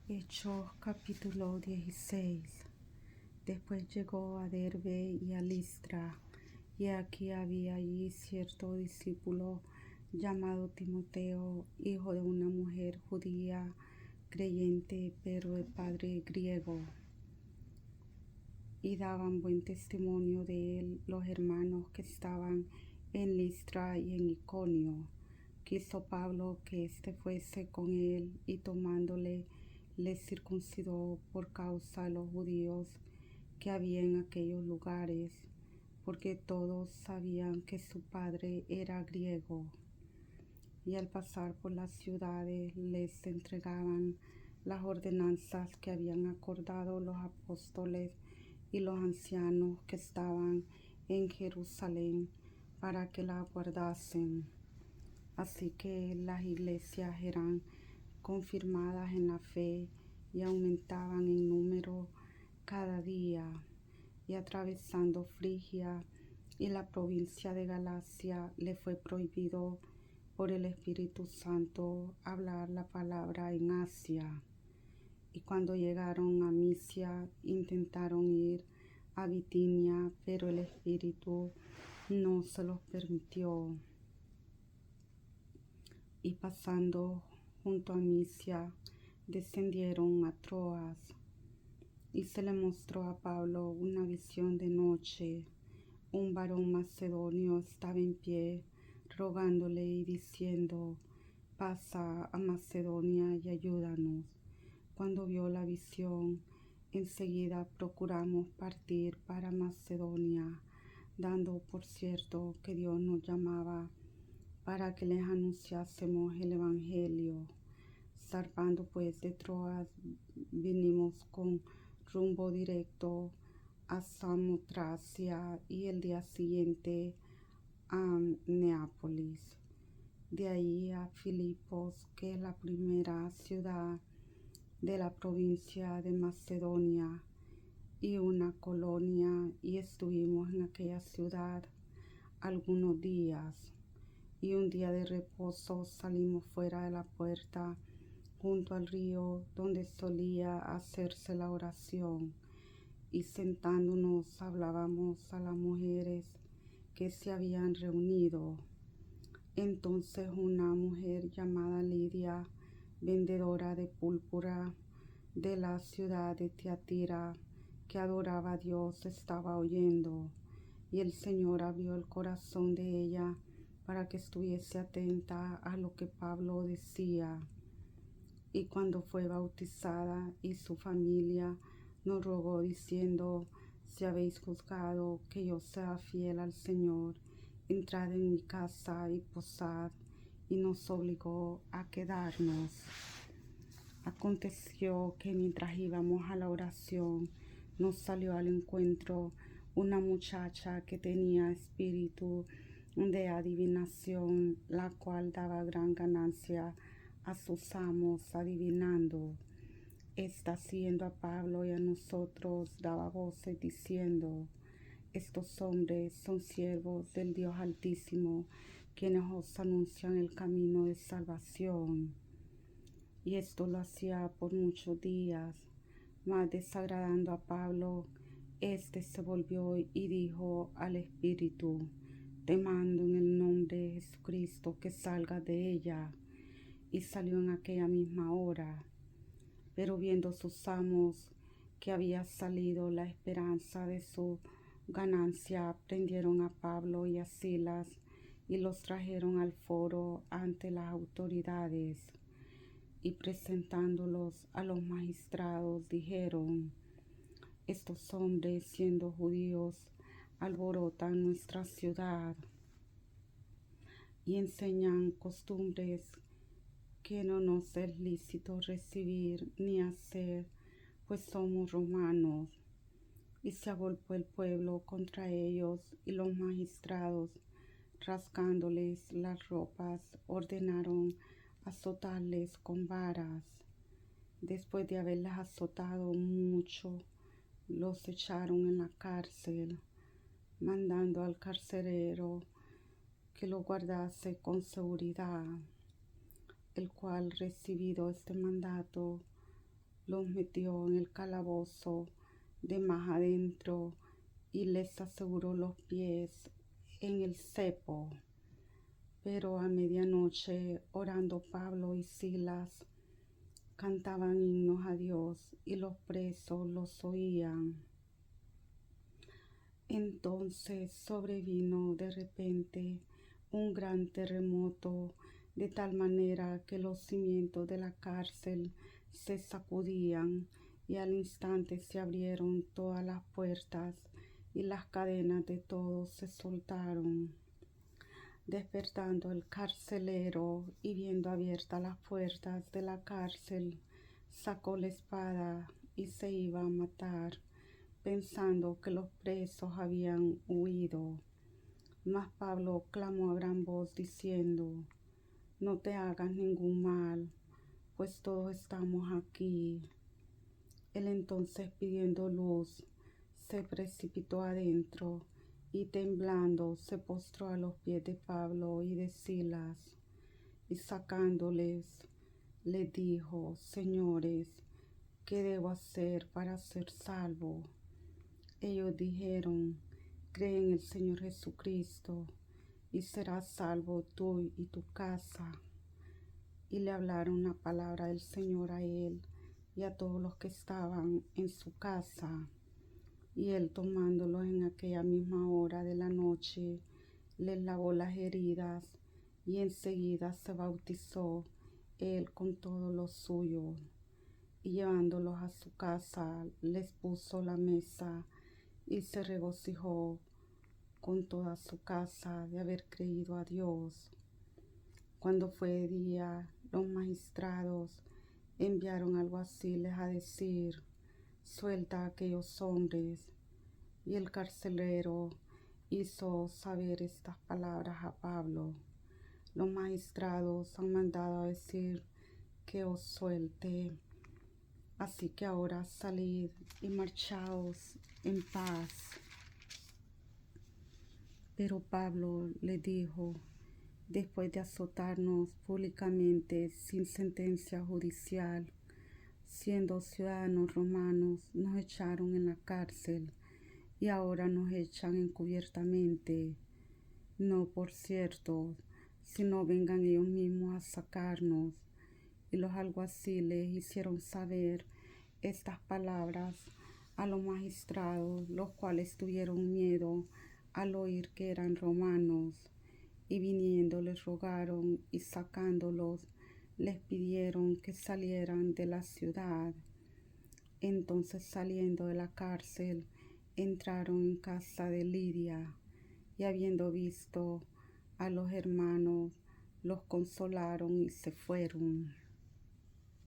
Hechos capítulo 16. Después llegó a Derbe y a Listra, y aquí había allí cierto discípulo llamado Timoteo, hijo de una mujer judía creyente, pero de padre griego. Y daban buen testimonio de él los hermanos que estaban en Listra y en Iconio. Quiso Pablo que éste fuese con él, y tomándole, le circuncidó por causa de los judíos que había en aquellos lugares, porque todos sabían que su padre era griego. Y al pasar por las ciudades les entregaban las ordenanzas que habían acordado los apóstoles y los ancianos que estaban en Jerusalén, para que la guardasen. Así que las iglesias eran confirmadas en la fe y aumentaban en número cada día. Y atravesando Frigia y la provincia de Galacia, le fue prohibido por el Espíritu Santo hablar la palabra en Asia. Y cuando llegaron a Misia, intentaron ir a Bitinia, pero el Espíritu no se los permitió. Y pasando junto a Misia, descendieron a Troas. Y se le mostró a Pablo una visión de noche. Un varón macedonio estaba en pie, rogándole y diciendo: pasa a Macedonia y ayúdanos. Cuando vio la visión, enseguida procuramos partir para Macedonia, dando por cierto que Dios nos llamaba para que les anunciásemos el Evangelio. Zarpando pues de Troas, vinimos con rumbo directo a Samotracia y el día siguiente a Neápolis. De ahí a Filipos, que es la primera ciudad de la provincia de Macedonia y una colonia, y estuvimos en aquella ciudad algunos días. Y un día de reposo salimos fuera de la puerta, junto al río donde solía hacerse la oración, y sentándonos hablábamos a las mujeres que se habían reunido. Entonces una mujer llamada Lidia, vendedora de púrpura de la ciudad de Tiatira, que adoraba a Dios, estaba oyendo, y el Señor abrió el corazón de ella para que estuviese atenta a lo que Pablo decía. Y cuando fue bautizada y su familia, nos rogó diciendo: si habéis juzgado que yo sea fiel al Señor, entrad en mi casa y posad. Y nos obligó a quedarnos. Aconteció que mientras íbamos a la oración, nos salió al encuentro una muchacha que tenía espíritu de adivinación, la cual daba gran ganancia a sus amos adivinando. Esta, siguiendo a Pablo y a nosotros, daba voces diciendo: estos hombres son siervos del Dios Altísimo, quienes os anuncian el camino de salvación. Y esto lo hacía por muchos días. Mas desagradando a Pablo, este se volvió y dijo al espíritu: te mando en el nombre de Jesucristo que salgas de ella. Y salió en aquella misma hora. Pero viendo sus amos que había salido la esperanza de su ganancia, prendieron a Pablo y a Silas y los trajeron al foro ante las autoridades. Y presentándolos a los magistrados, dijeron: estos hombres, siendo judíos, alborotan nuestra ciudad y enseñan costumbres que no nos es lícito recibir ni hacer, pues somos romanos. Y se agolpó el pueblo contra ellos, y los magistrados, rasgándoles las ropas, ordenaron azotarles con varas. Después de haberles azotado mucho, los echaron en la cárcel, mandando al carcelero que lo guardase con seguridad, el cual, recibido este mandato, los metió en el calabozo de más adentro y les aseguró los pies en el cepo. Pero a medianoche, orando Pablo y Silas, cantaban himnos a Dios y los presos los oían. Entonces sobrevino de repente un gran terremoto, de tal manera que los cimientos de la cárcel se sacudían y al instante se abrieron todas las puertas y las cadenas de todos se soltaron. Despertando el carcelero y viendo abiertas las puertas de la cárcel, sacó la espada y se iba a matar, pensando que los presos habían huido. Mas Pablo clamó a gran voz diciendo: no te hagas ningún mal, pues todos estamos aquí. Él entonces, pidiendo luz, se precipitó adentro y temblando se postró a los pies de Pablo y de Silas, y sacándoles les dijo: señores, ¿qué debo hacer para ser salvo? Ellos dijeron: cree en el Señor Jesucristo y serás salvo tú y tu casa. Y le hablaron la palabra del Señor a él y a todos los que estaban en su casa. Y él, tomándolos en aquella misma hora de la noche, les lavó las heridas y enseguida se bautizó él con todos los suyos. Y llevándolos a su casa, les puso la mesa y se regocijó con toda su casa de haber creído a Dios. Cuando fue de día, los magistrados enviaron alguaciles a decir: suelta a aquellos hombres. Y el carcelero hizo saber estas palabras a Pablo: los magistrados han mandado a decir que os suelte. Así que ahora salid y marchaos en paz. Pero Pablo le dijo: después de azotarnos públicamente sin sentencia judicial, siendo ciudadanos romanos, nos echaron en la cárcel y ahora nos echan encubiertamente. No, por cierto, sino vengan ellos mismos a sacarnos. Y los alguaciles hicieron saber estas palabras a los magistrados, los cuales tuvieron miedo al oír que eran romanos, y viniendo les rogaron y sacándolos les pidieron que salieran de la ciudad. Entonces, saliendo de la cárcel, entraron en casa de Lidia, y habiendo visto a los hermanos, los consolaron y se fueron.